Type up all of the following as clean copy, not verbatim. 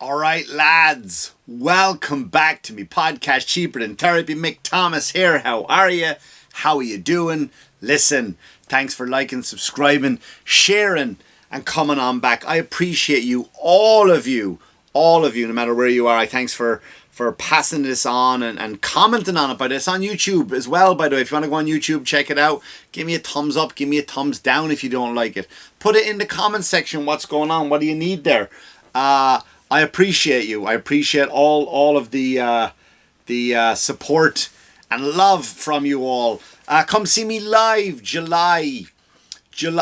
Alright lads, welcome back to me podcast Cheaper Than Therapy. Mick Thomas here. How are you? How are you doing? Listen, thanks for liking, subscribing, sharing and coming on back. I appreciate you, all of you, no matter where you are. Thanks for passing this on and commenting on it. By this on YouTube as well, by the way. If you want to go on YouTube, check it out. Give me a thumbs up, give me a thumbs down if you don't like it. Put it in the comment section. What's going on? What do you need there? I appreciate you. I appreciate all of the support and love from you all. Come see me live July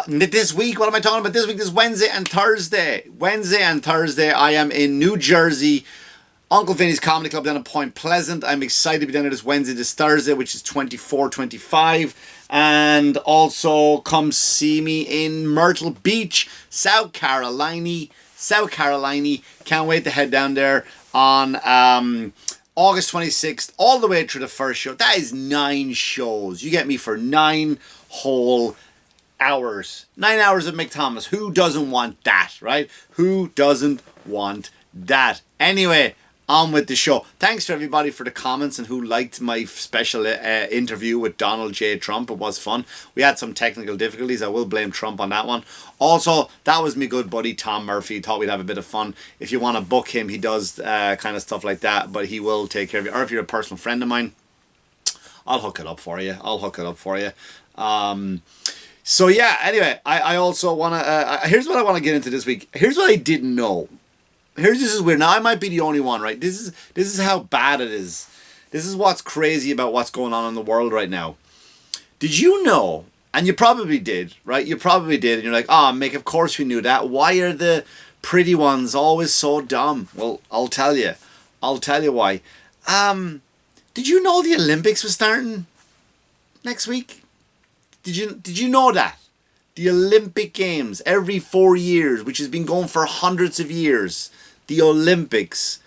this week. What am I talking about this week? This Wednesday and Thursday. I am in New Jersey, Uncle Vinny's Comedy Club down at Point Pleasant. I'm excited to be down there this Wednesday, this Thursday, which is 24, 25. And also come see me in Myrtle Beach, South Carolina. Can't wait to head down there on August 26th, all the way through the first show. That is 9 shows. You get me for 9 whole hours. 9 hours of Mick Thomas. Who doesn't want that, right? Who doesn't want that? Anyway, on with the show. Thanks to everybody for the comments and who liked my special interview with Donald J. Trump. It was fun. We had some technical difficulties. I will blame Trump on that one. Also, that was me good buddy Tom Murphy. Thought we'd have a bit of fun. If you want to book him, he does kind of stuff like that, but he will take care of you. Or if you're a personal friend of mine, I'll hook it up for you. So yeah, anyway, I also want to... here's what I want to get into this week. Here's what I didn't know. This is weird. Now I might be the only one, right? This is how bad it is. This is what's crazy about what's going on in the world right now. Did you know? And you probably did, right? You probably did, and you're like, "Oh, Mick, of course we knew that. Why are the pretty ones always so dumb?" Well, I'll tell you. I'll tell you why. Did you know the Olympics was starting next week? Did you know that? The Olympic Games every 4 years, which has been going for hundreds of years. The Olympics.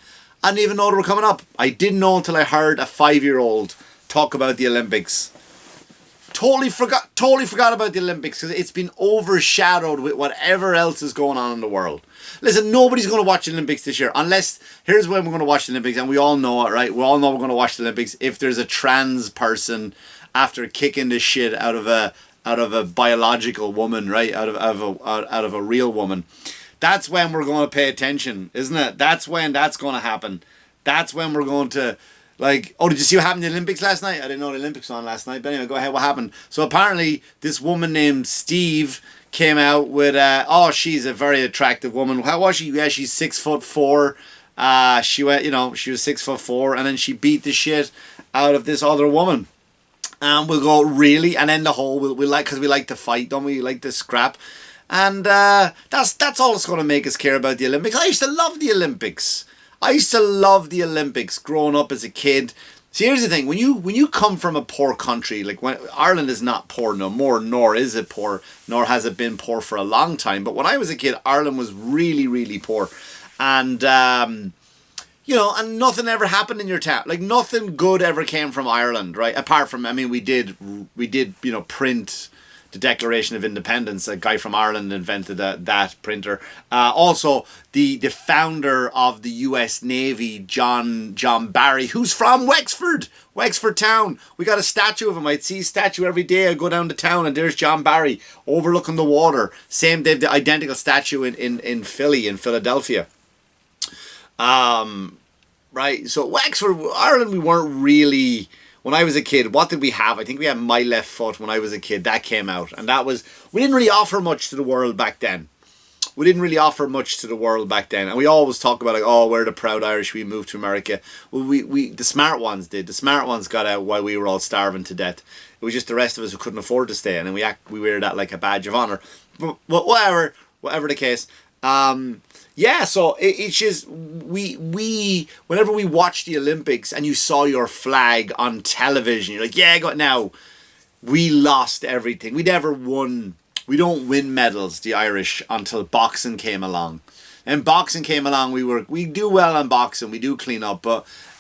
I didn't even know they were coming up. I didn't know until I heard a 5-year-old talk about the Olympics. Totally forgot about the Olympics because it's been overshadowed with whatever else is going on in the world. Listen, nobody's going to watch the Olympics this year unless, here's when we're going to watch the Olympics, and we all know it, right? We all know we're going to watch the Olympics if there's a trans person after kicking the shit out of a biological woman, right? Out of a real woman. That's when we're going to pay attention, isn't it? That's when that's going to happen. That's when we're going to, like, oh, did you see what happened in the Olympics last night? I didn't know the Olympics were on last night, but anyway, go ahead. What happened? So apparently this woman named Steve came out with, she's a very attractive woman. How was she? Yeah, she's 6'4". She was 6'4", and then she beat the shit out of this other woman. And we'll go, really? And then the whole, we like, because we like to fight, don't we? We like to scrap. And that's all that's going to make us care about the Olympics. I used to love the Olympics. Growing up as a kid. See, here's the thing. When you come from a poor country, like when Ireland is not poor no more, nor is it poor, nor has it been poor for a long time. But when I was a kid, Ireland was really, really poor. And... and nothing ever happened in your town. Like, nothing good ever came from Ireland, right? Apart from, we did, print the Declaration of Independence. A guy from Ireland invented that printer. Also, the founder of the U.S. Navy, John Barry, who's from Wexford town. We got a statue of him. I'd see a statue every day. I go down to town and there's John Barry overlooking the water. Same, they have the identical statue in Philadelphia. Right, so Wexford, Ireland, we weren't really, when I was a kid, what did we have? I think we had My Left Foot when I was a kid. That came out, and we didn't really offer much to the world back then. And we always talk about, like, oh, we're the proud Irish, we moved to America. Well, we the smart ones did. The smart ones got out while we were all starving to death. It was just the rest of us who couldn't afford to stay, and then we wear that like a badge of honor. But whatever the case. Yeah, so it's just, whenever we watch the Olympics and you saw your flag on television, you're like, yeah, now, we lost everything. We never won. We don't win medals, the Irish, until boxing came along. And boxing came along, we do well on boxing, we do clean up,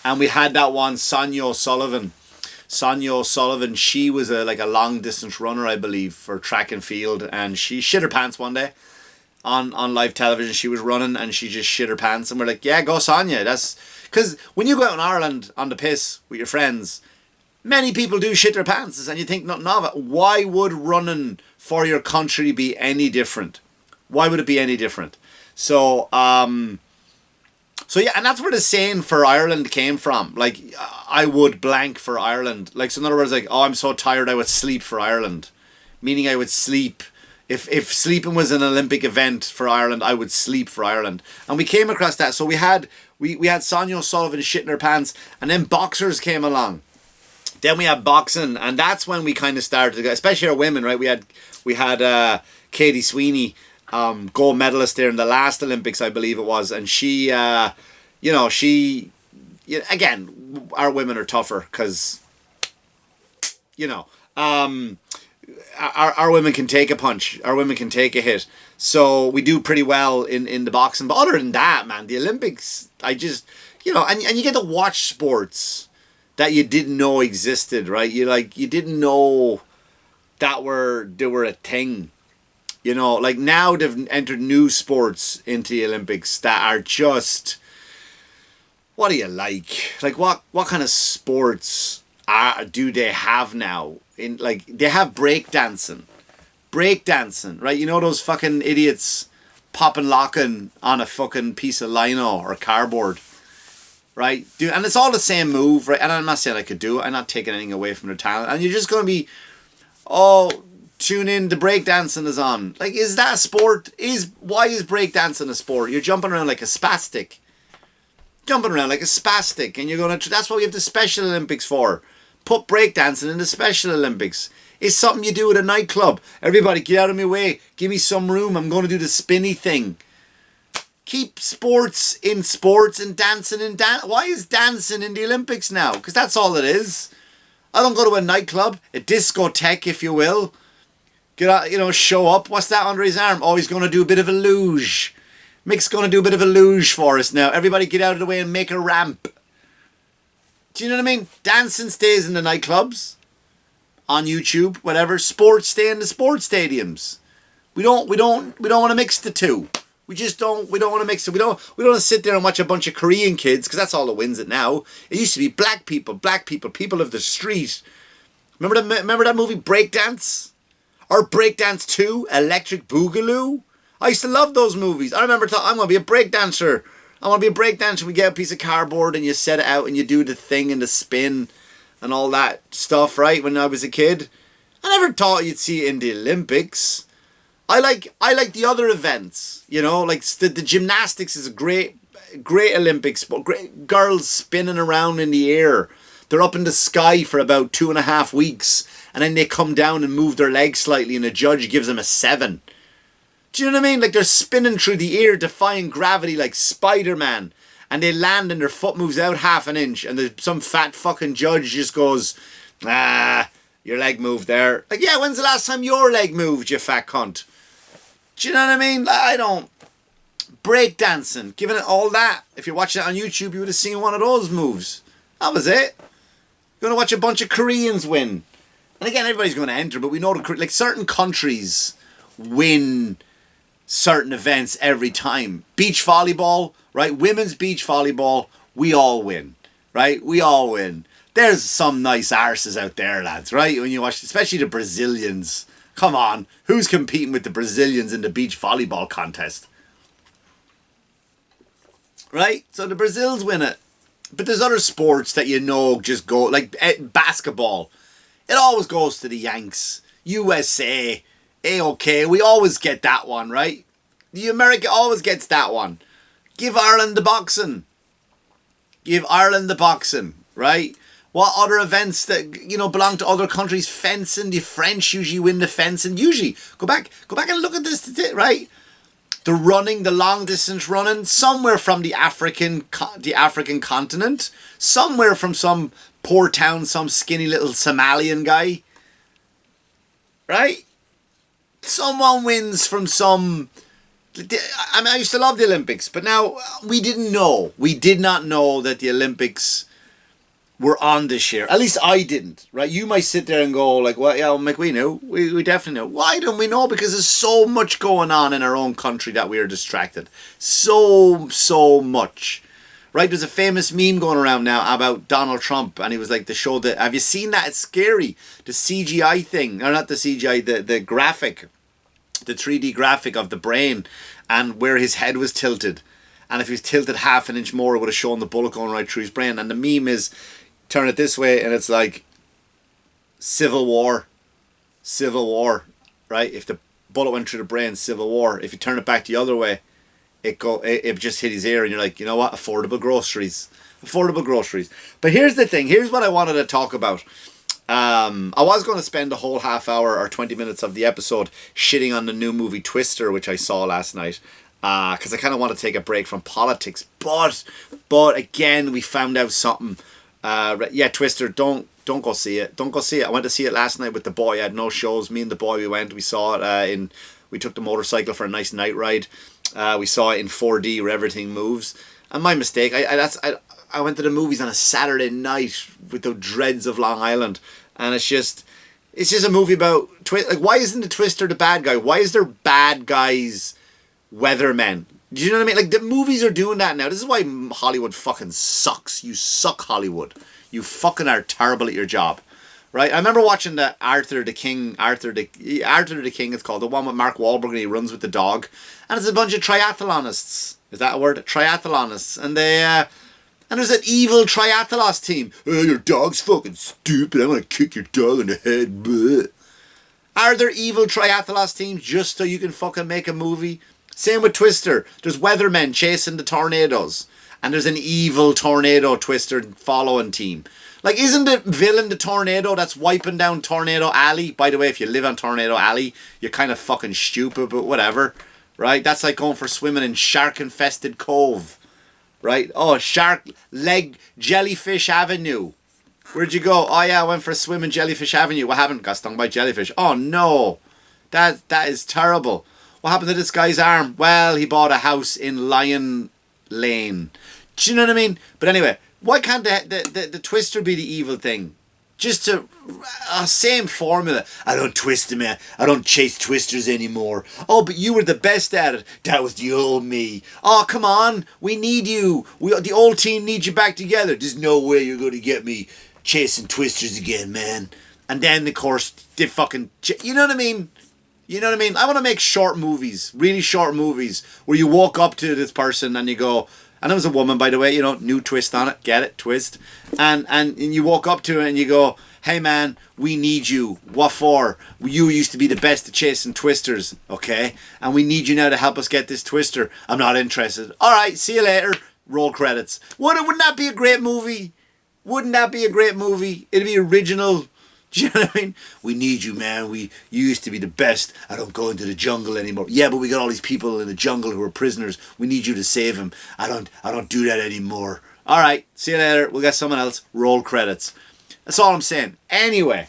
and we had that one, Sonia O'Sullivan, she was a long distance runner, I believe, for track and field, and she shit her pants one day. on live television. She was running and she just shit her pants, and we're like, yeah, go Sonia. That's because when you go out in Ireland on the piss with your friends, many people do shit their pants, and you think nothing of it. Why would running for your country be any different? Why would it be any different? So so yeah, and that's where the saying for Ireland came from. Like, I would blank for Ireland. Like, so in other words, like, oh, I'm so tired I would sleep for Ireland. Meaning I would sleep. If sleeping was an Olympic event for Ireland, I would sleep for Ireland. And we came across that. So we had Sonia O'Sullivan shitting her pants, and then boxers came along. Then we had boxing, and that's when we kind of started to go, especially our women, right? We had Katie Sweeney, gold medalist there in the last Olympics, I believe it was, and she, again, our women are tougher because, our women can take a punch, our women can take a hit, so we do pretty well in the boxing. But other than that, man, the Olympics, I just, and you get to watch sports that you didn't know existed, right? You didn't know that they were a thing. Like now they've entered new sports into the Olympics that are just, what do you like? Like what kind of sports do they have now? They have breakdancing, right? Those fucking idiots popping locking on a fucking piece of lino or cardboard, right? And it's all the same move, right? And I'm not saying I could do it. I'm not taking anything away from their talent. And you're just going to be, tune in, the breakdancing is on. Like, is that a sport? Why is breakdancing a sport? You're jumping around like a spastic. And you're going to, that's what we have the Special Olympics for. Put breakdancing in the Special Olympics. It's something you do at a nightclub. Everybody, get out of my way. Give me some room. I'm going to do the spinny thing. Keep sports in sports and dancing in dance. Why is dancing in the Olympics now? Because that's all it is. I don't go to a nightclub, a discotheque, if you will. Get out, show up. What's that under his arm? Oh, he's going to do a bit of a luge. Mick's going to do a bit of a luge for us now. Everybody get out of the way and make a ramp. Do you know what I mean? Dancing stays in the nightclubs, on YouTube, whatever. Sports stay in the sports stadiums. We don't want to mix the two. We don't want to mix it. We don't want to sit there and watch a bunch of Korean kids, because that's all that wins it now. It used to be black people, people of the street. Remember that movie Breakdance? Or Breakdance 2, Electric Boogaloo? I used to love those movies. I remember I'm going to be a breakdancer. We get a piece of cardboard and you set it out and you do the thing and the spin and all that stuff, right? When I was a kid. I never thought you'd see it in the Olympics. I like the other events, like the gymnastics is a great Olympic sport. Great girls spinning around in the air. They're up in the sky for about 2.5 weeks, and then they come down and move their legs slightly, and the judge gives them a 7. Do you know what I mean? Like, they're spinning through the air, defying gravity like Spider-Man, and they land and their foot moves out 1/2 inch, and some fat fucking judge just goes, your leg moved there. Like, yeah, when's the last time your leg moved, you fat cunt? Do you know what I mean? I don't. Breakdancing, giving it all that. If you're watching it on YouTube, you would have seen one of those moves. That was it. You're going to watch a bunch of Koreans win. And again, everybody's going to enter, but we know certain countries win certain events every time. Beach volleyball, right? Women's beach volleyball, we all win, right? We all win. There's some nice arses out there, lads, right? When you watch, especially the Brazilians. Come on, who's competing with the Brazilians in the beach volleyball contest? Right? So the Brazils win it. But there's other sports that just go, like basketball. It always goes to the Yanks. USA. A-OK. We always get that one, right? The America always gets that one. Give Ireland the boxing. Right? What other events that, belong to other countries? Fencing. The French usually win the fencing. Usually. Go back and look at this, right? The running, the long distance running, somewhere from the African continent, somewhere from some poor town, some skinny little Somalian guy, right? Someone wins from some. I mean, I used to love the Olympics, but now we did not know that the Olympics were on this year. At least I didn't, right? You might sit there and go like, well, yeah, Mick, we knew. We definitely knew. Why don't we know? Because there's so much going on in our own country that we are distracted. So much. Right? There's a famous meme going around now about Donald Trump, and he was like, the show that, have you seen that? It's scary. The CGI thing, or not the CGI, the graphic, the 3D graphic of the brain, and where his head was tilted. And if he was tilted half an inch more, it would have shown the bullet going right through his brain. And the meme is, turn it this way, and it's like, Civil War, right? If the bullet went through the brain, Civil War. If you turn it back the other way, it just hit his ear, and you're like, you know what? Affordable groceries. But here's the thing. Here's what I wanted to talk about. I was going to spend the whole half hour or 20 minutes of the episode shitting on the new movie Twister, which I saw last night. Because I kind of want to take a break from politics. But again, we found out something. Yeah, Twister, don't go see it. Don't go see it. I went to see it last night with the boy. I had no shows. Me and the boy, we saw it we took the motorcycle for a nice night ride. We saw it in 4D where everything moves. And my mistake, I went to the movies on a Saturday night with the dreads of Long Island. And it's just a movie about, like, why isn't the Twister the bad guy? Why is there bad guys, weathermen? Do you know what I mean? Like, the movies are doing that now. This is why Hollywood fucking sucks. You suck, Hollywood. You fucking are terrible at your job. Right? I remember watching the Arthur the King, it's called, the one with Mark Wahlberg, and he runs with the dog. And it's a bunch of triathlonists. Is that a word? Triathlonists. And and there's an evil triathlon team. Oh, your dog's fucking stupid. I'm going to kick your dog in the head. Bleh. Are there evil triathlon teams just so you can fucking make a movie? Same with Twister. There's weathermen chasing the tornadoes. And there's an evil tornado Twister following team. Like, isn't the villain the tornado that's wiping down Tornado Alley? By the way, if you live on Tornado Alley, you're kind of fucking stupid, but whatever. Right? That's like going for swimming in shark-infested cove. Right? Oh, shark leg Jellyfish Avenue. Where'd you go? Oh yeah, I went for a swim in Jellyfish Avenue. What happened? Got stung by jellyfish. Oh no. That is terrible. What happened to this guy's arm? Well, he bought a house in Lion Lane. Do you know what I mean? But anyway, why can't the Twister be the evil thing? Just to same formula. I don't twist them, man. I don't chase twisters anymore. Oh, but you were the best at it. That was the old me. Oh, come on. We need you. The old team needs you back together. There's no way you're going to get me chasing twisters again, man. And then, of course, they fucking... You know what I mean? You know what I mean? I want to make short movies. Really short movies. Where you walk up to this person and you go... And it was a woman, by the way, you know, new twist on it. Get it? Twist. And you walk up to her and you go, hey man, we need you. What for? You used to be the best at chasing twisters, okay? And we need you now to help us get this twister. I'm not interested. Alright, see you later. Roll credits. Wouldn't that be a great movie? Wouldn't that be a great movie? It'd be original. Do you know what I mean? We need you, man. You used to be the best. I don't go into the jungle anymore. Yeah, but we got all these people in the jungle who are prisoners. We need you to save them. I don't do that anymore. All right, see you later. We'll get someone else. Roll credits. That's all I'm saying. Anyway.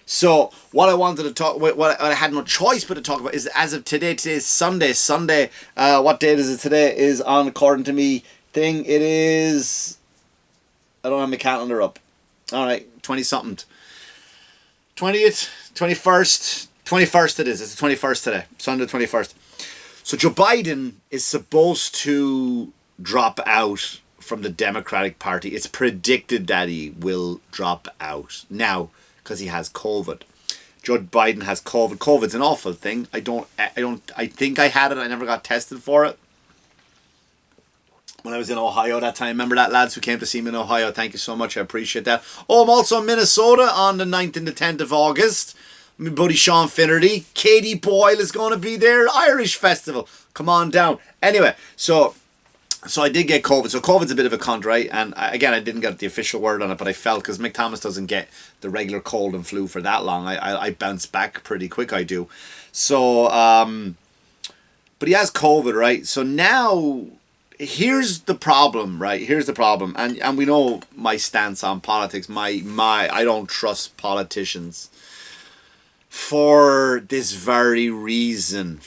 So what I wanted to talk, what I had no choice but to talk about is, as of today. Today's Sunday. What date is it today? Is on, according to me thing. It is. I don't have my calendar up. All right, 20-something. 20th, 21st it is. It's the 21st today. Sunday the 21st. So Joe Biden is supposed to drop out from the Democratic Party. It's predicted that he will drop out now because he has COVID. Joe Biden has COVID. COVID's an awful thing. I think I had it. I never got tested for it. When I was in Ohio that time. Remember that, lads who came to see me in Ohio? Thank you so much. I appreciate that. Oh, I'm also in Minnesota on the 9th and the 10th of August. My buddy Sean Finnerty. Katie Boyle is going to be there. Irish Festival. Come on down. Anyway, so I did get COVID. So COVID's a bit of a cunt, right? And again, I didn't get the official word on it, but I felt, because Mick Thomas doesn't get the regular cold and flu for that long. I bounce back pretty quick, I do. So, but he has COVID, right? So now... Here's the problem, right? Here's the problem. And we know my stance on politics. I don't trust politicians. For this very reason.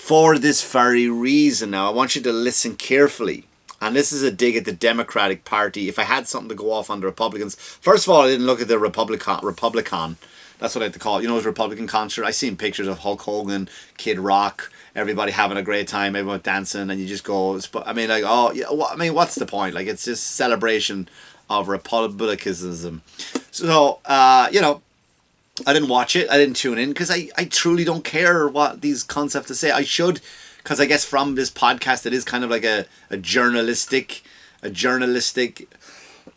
Now, I want you to listen carefully. and this is a dig at the Democratic Party. If I had something to go off on the Republicans, first of all, I didn't look at the Republican. That's what I like to call it. You know, his Republican concert. I seen pictures of Hulk Hogan, Kid Rock, everybody having a great time, everyone dancing, and you just go. I mean, like, oh, yeah. I mean, what's the point? Like, it's just celebration of republicanism. So, you know, I didn't watch it. I didn't tune in because I truly don't care what these cunts have to say. I should, because I guess from this podcast, it is kind of like a journalistic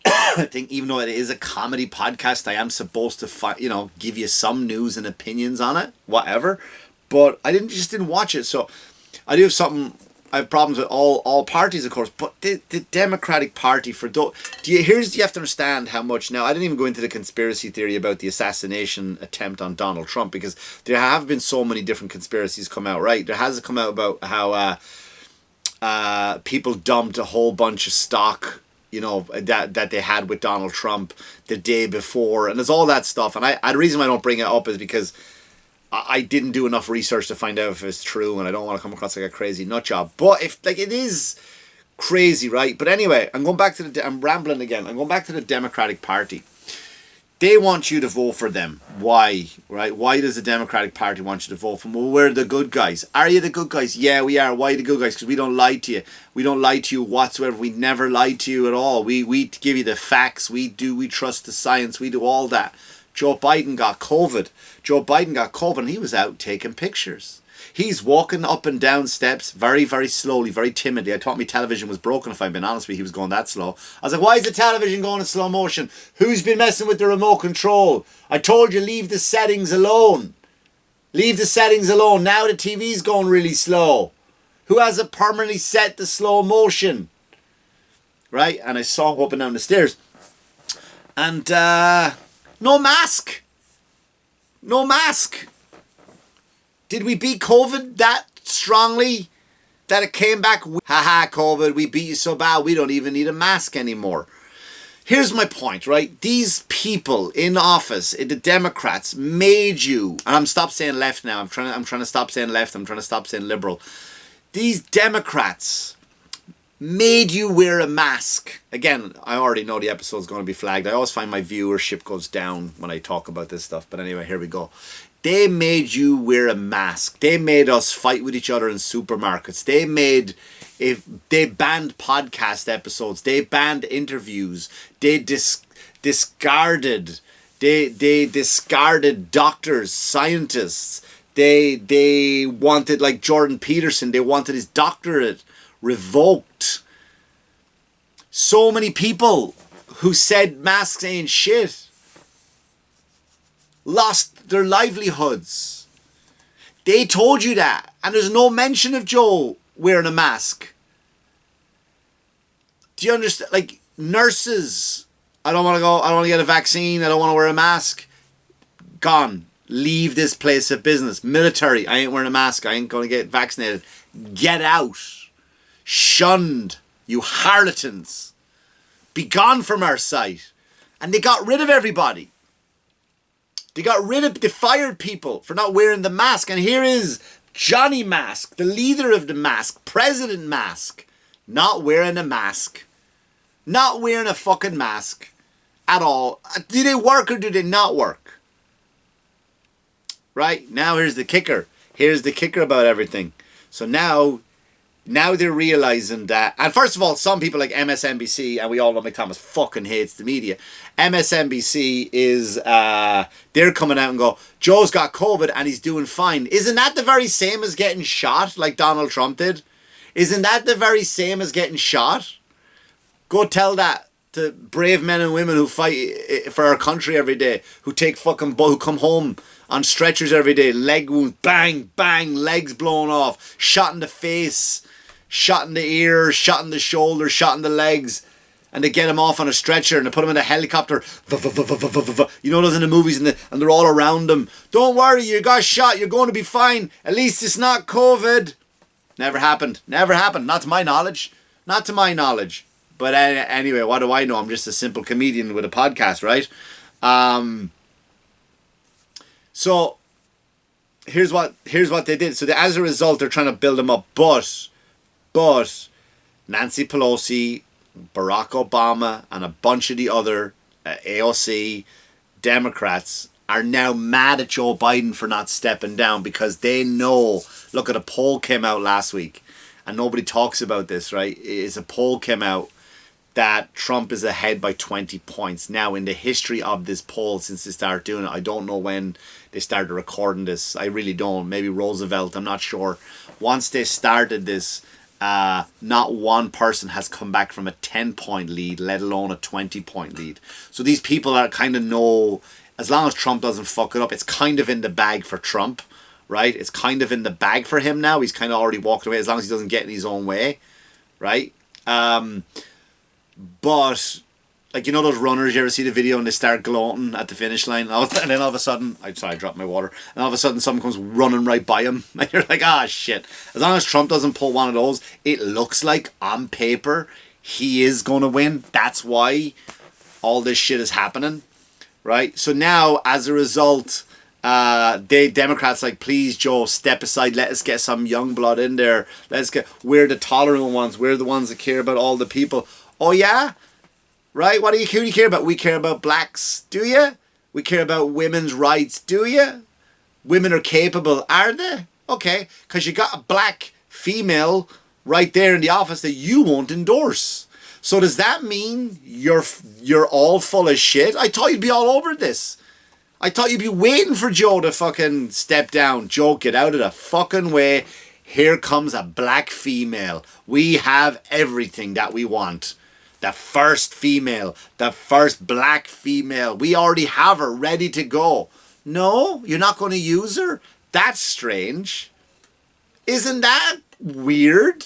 I think, even though it is a comedy podcast, I am supposed to give you some news and opinions on it, whatever. But I didn't watch it, so I do have something. I have problems with all parties, of course, but the Democratic Party you have to understand how much. Now, I didn't even go into the conspiracy theory about the assassination attempt on Donald Trump, because there have been so many different conspiracies come out. Right, there has come out about how people dumped a whole bunch of stock, you know, that they had with Donald Trump the day before, and there's all that stuff. And the reason why I don't bring it up is because I didn't do enough research to find out if it's true, and I don't want to come across like a crazy nut job. But if, like, it is crazy, right? But anyway, I'm rambling again. I'm going back to the Democratic Party. They want you to vote for them. Why? Right? Why does the Democratic Party want you to vote for them? Well, we're the good guys. Are you the good guys? Yeah, we are. Why the good guys? Because we don't lie to you. We don't lie to you whatsoever. We never lie to you at all. We give you the facts. We trust the science. We do all that. Joe Biden got COVID, and he was out taking pictures. He's walking up and down steps very, very slowly, very timidly. I thought my television was broken, if I've been honest with you. He was going that slow. I was like, why is the television going in slow motion? Who's been messing with the remote control? I told you, leave the settings alone. Leave the settings alone. Now the TV's going really slow. Who has it permanently set to slow motion? Right? And I saw him up and down the stairs. And, no mask. No mask. Did we beat COVID that strongly that it came back? Haha, COVID, we beat you so bad we don't even need a mask anymore. Here's my point, right? These people in office, the Democrats, made you, and I'm stop saying left now. I'm trying to stop saying left. I'm trying to stop saying liberal. These Democrats made you wear a mask. Again, I already know the episode's going to be flagged. I always find my viewership goes down when I talk about this stuff. But anyway, here we go. They made you wear a mask. They made us fight with each other in supermarkets. They banned podcast episodes. They banned interviews. They discarded doctors, scientists. They wanted, like Jordan Peterson, they wanted his doctorate revoked. So many people who said masks ain't shit lost their livelihoods. They told you that, and there's no mention of Joe wearing a mask. Do you understand? Like, nurses, I don't want to get a vaccine, I don't want to wear a mask. Gone. Leave this place of business. Military, I ain't wearing a mask, I ain't going to get vaccinated. Get out. Shunned, you harlotans. Be gone from our sight. And they got rid of everybody. They fired people for not wearing the mask. And here is Johnny Mask, the leader of the mask, President Mask, not wearing a mask. Not wearing a fucking mask at all. Do they work or do they not work? Right? Now here's the kicker. Here's the kicker about everything. So now they're realizing that, and first of all, some people like MSNBC, and we all know Mick Thomas fucking hates the media. MSNBC is, they're coming out and go, Joe's got COVID and he's doing fine. Isn't that the very same as getting shot like Donald Trump did? Isn't that the very same as getting shot? Go tell that to brave men and women who fight for our country every day, who who come home on stretchers every day, leg wounds, bang, bang, legs blown off, shot in the face, shot in the ear, shot in the shoulder, shot in the legs, and they get him off on a stretcher and they put him in a helicopter. You know those in the movies, and they're all around him. Don't worry, you got shot, you're going to be fine. At least it's not COVID. Never happened. Never happened. Not to my knowledge. Not to my knowledge. But anyway, what do I know? I'm just a simple comedian with a podcast, right? So here's what they did. So as a result, they're trying to build him up, but Nancy Pelosi, Barack Obama, and a bunch of the other AOC Democrats are now mad at Joe Biden for not stepping down because they know, look at a poll came out last week and nobody talks about this, right? It's a poll came out that Trump is ahead by 20 points. Now, in the history of this poll since they started doing it, I don't know when they started recording this. I really don't. Maybe Roosevelt, I'm not sure. Once they started this, not one person has come back from a 10-point lead, let alone a 20-point lead. So these people are kind of know, as long as Trump doesn't fuck it up, it's kind of in the bag for Trump, right? It's kind of in the bag for him now. He's kind of already walked away as long as he doesn't get in his own way, right? But, like, you know those runners, you ever see the video and they start gloating at the finish line? And then all of a sudden, I dropped my water. And all of a sudden someone comes running right by him. And you're like, ah, shit. As long as Trump doesn't pull one of those, it looks like, on paper, he is going to win. That's why all this shit is happening. Right? So now, as a result, Democrats like, please, Joe, step aside. Let us get some young blood in there. We're the tolerant ones. We're the ones that care about all the people. Oh, yeah? Right? Who do you care about? We care about blacks. Do you? We care about women's rights. Do you? Women are capable. Are they? Okay. Because you got a black female right there in the office that you won't endorse. So does that mean you're all full of shit? I thought you'd be all over this. I thought you'd be waiting for Joe to fucking step down. Joe, get out of the fucking way. Here comes a black female. We have everything that we want. The first female. The first black female. We already have her ready to go. No, you're not going to use her? That's strange. Isn't that weird?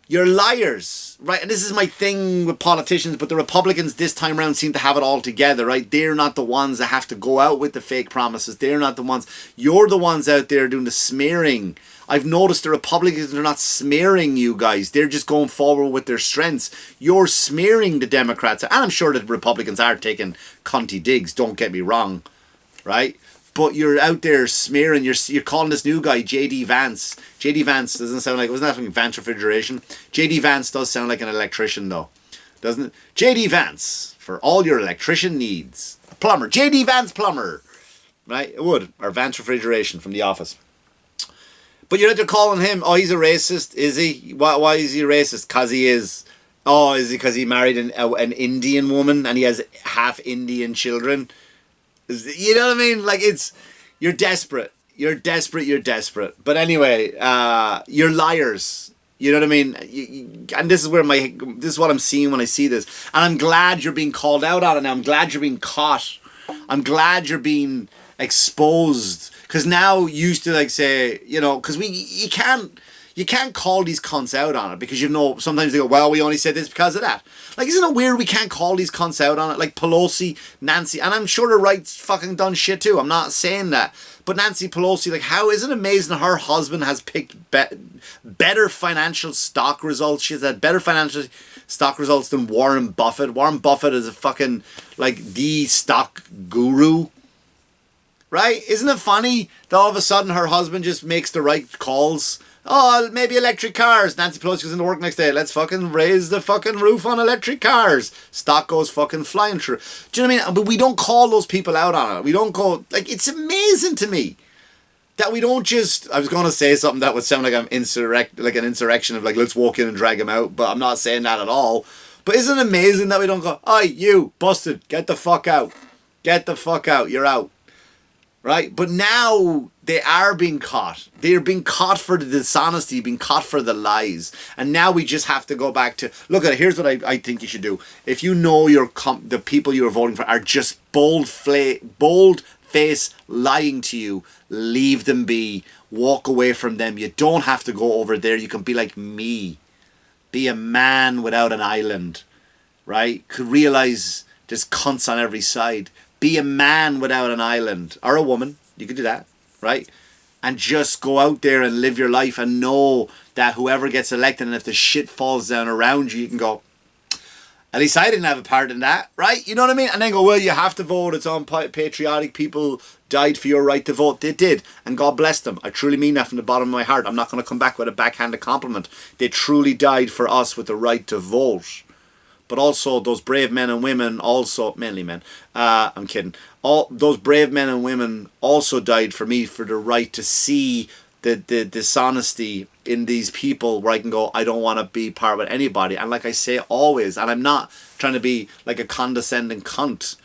You're liars, right? And this is my thing with politicians, but the Republicans this time around seem to have it all together, right? They're not the ones that have to go out with the fake promises. They're not the ones. You're the ones out there doing the smearing. I've noticed the Republicans are not smearing you guys. They're just going forward with their strengths. You're smearing the Democrats. And I'm sure that Republicans are taking cunty digs, don't get me wrong, right? But you're out there smearing. You're calling this new guy J.D. Vance. J.D. Vance doesn't sound like... Wasn't that from Vance Refrigeration? J.D. Vance does sound like an electrician, though. Doesn't it? J.D. Vance, for all your electrician needs. A plumber. J.D. Vance Plumber. Right? It would. Or Vance Refrigeration from The Office. But you're out there calling him, oh, he's a racist. Is he? Why is he a racist? Because he is. Oh, is he because he married an Indian woman and he has half Indian children? You know what I mean? Like, you're desperate. You're desperate. But anyway, you're liars. You know what I mean? And this is what I'm seeing when I see this. And I'm glad you're being called out on it now. I'm glad you're being caught. I'm glad you're being exposed. Because now you used to like say, you know, because you can't call these cunts out on it because you know sometimes they go, well, we only said this because of that. Like, isn't it weird we can't call these cunts out on it? Like Pelosi, Nancy, and I'm sure the right's fucking done shit too. I'm not saying that. But Nancy Pelosi, like, how isn't it amazing her husband has picked better financial stock results? She's had better financial stock results than Warren Buffett. Warren Buffett is a fucking, like, the stock guru. Right? Isn't it funny that all of a sudden her husband just makes the right calls? Oh, maybe electric cars. Nancy Pelosi goes into work next day. Let's fucking raise the fucking roof on electric cars. Stock goes fucking flying through. Do you know what I mean? But we don't call those people out on it. We don't go... Like, it's amazing to me that we don't just... I was going to say something that would sound like I'm like an insurrection of like, let's walk in and drag him out. But I'm not saying that at all. But isn't it amazing that we don't go, "Oi, you, busted, get the fuck out. Get the fuck out. You're out." Right? But now they are being caught. They are being caught for the dishonesty, being caught for the lies. And now we just have to go back to, look at it, here's what I think you should do. If you know the people you're voting for are just bold-face lying to you, leave them be. Walk away from them. You don't have to go over there. You can be like me. Be a man without an island. Right? Could realize there's cunts on every side. Be a man without an island. Or a woman. You could do that. Right? And just go out there and live your life and know that whoever gets elected, and if the shit falls down around you, you can go, At least I didn't have a part in that, right? You know what I mean? And then go, well, you have to vote. It's unpatriotic. People died for your right to vote. They did. And God bless them. I truly mean that from the bottom of my heart. I'm not going to come back with a backhanded compliment. They truly died for us with the right to vote. But also those brave men and women also, mainly men, I'm kidding. All those brave men and women also died for me for the right to see the dishonesty in these people where I can go, I don't want to be part with anybody. And like I say always, and I'm not trying to be like a condescending cunt,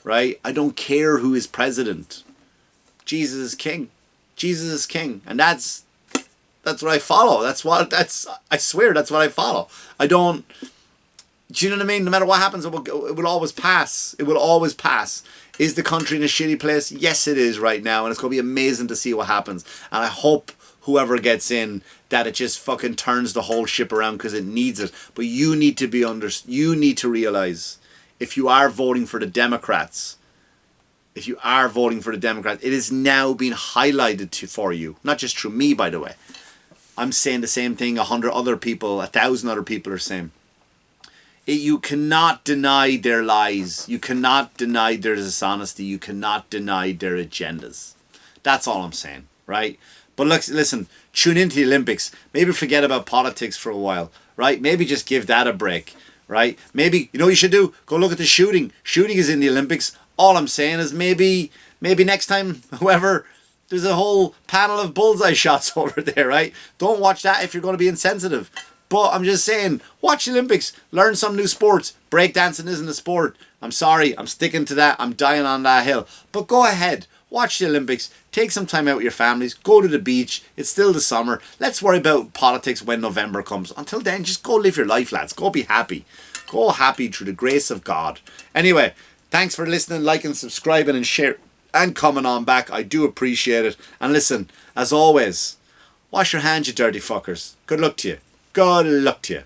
right? I don't care who is president. Jesus is king. Jesus is king. And that's what I follow. I swear that's what I follow. I don't, do you know what I mean? No matter what happens, it will always pass. It will always pass. Is the country in a shitty place? Yes, it is right now. And it's going to be amazing to see what happens. And I hope whoever gets in, that it just fucking turns the whole ship around because it needs it. But you need to be you need to realize, if you are voting for the Democrats, it is now being highlighted for you. Not just through me, by the way. I'm saying the same thing 100 other people, 1,000 other people are saying. You cannot deny their lies. You cannot deny their dishonesty. You cannot deny their agendas. That's all I'm saying, right? But listen, tune into the Olympics. Maybe forget about politics for a while, right? Maybe just give that a break, right? Maybe, you know what you should do? Go look at the shooting. Shooting is in the Olympics. All I'm saying is maybe next time, whoever, there's a whole panel of bullseye shots over there, right? Don't watch that if you're going to be insensitive. But I'm just saying, watch the Olympics, learn some new sports. Breakdancing isn't a sport. I'm sorry, I'm sticking to that. I'm dying on that hill. But go ahead, watch the Olympics. Take some time out with your families. Go to the beach. It's still the summer. Let's worry about politics when November comes. Until then, just go live your life, lads. Go be happy. Go happy through the grace of God. Anyway, thanks for listening, liking, subscribing, and share, and coming on back. I do appreciate it. And listen, as always, wash your hands, you dirty fuckers. Good luck to you. Good luck to you.